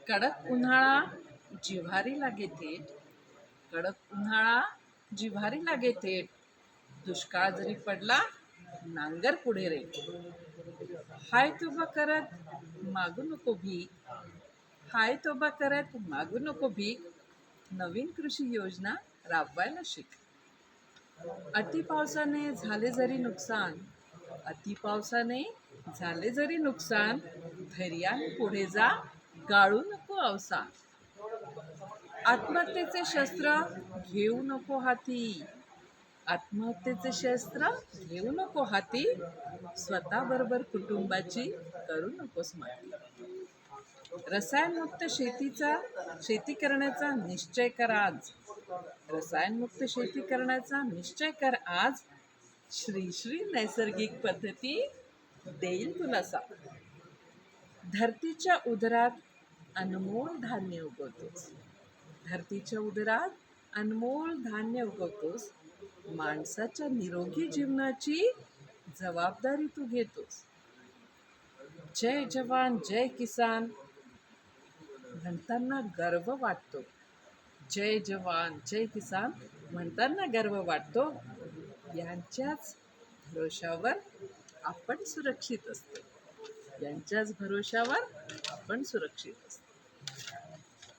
कडक उन्हाळा जिव्हारी लागे थेट, कडक उन्हाळा जिव्हारी लागे थेट. दुष्काळ जरी पडला नांगर पुढे रे. हाय तोबा करत मागू नको भीक, हाय तोबा करत मागू नको भीक. नवीन कृषी योजना राबवायला शिक. अति पावसाने झाले जरी नुकसान, अति पावसाने झाले जरी नुकसान, धैर्याने पुढे जा, गाळू नको अवसान. आत्महत्येचे शस्त्र घेऊ नको हाती, आत्महत्येचे शस्त्र घेऊ नको हाती. स्वतःबरोबर कुटुंबाची करू नकोस माती. रसायनमुक्त शेती करण्याचा निश्चय कर आज, रसायनमुक्त शेती करण्याचा निश्चय कर आज. श्री श्री नैसर्गिक पद्धती देईल तुला साथ. धरतीच्या उदरात अनमोल धान्य उगवतोस, धरतीच्या उदरात अनमोल धान्य उगवतोस. माणसाच्या निरोगी जीवनाची जबाबदारी तू घेतोस. जय जवान जय किसान म्हणताना गर्व वाटतो, जय जवान जय किसान म्हणताना गर्व वाटतो. यांच्याच भरोशावर आपण सुरक्षित असतो, यांच्याच भरोशावर आपण सुरक्षित असतो.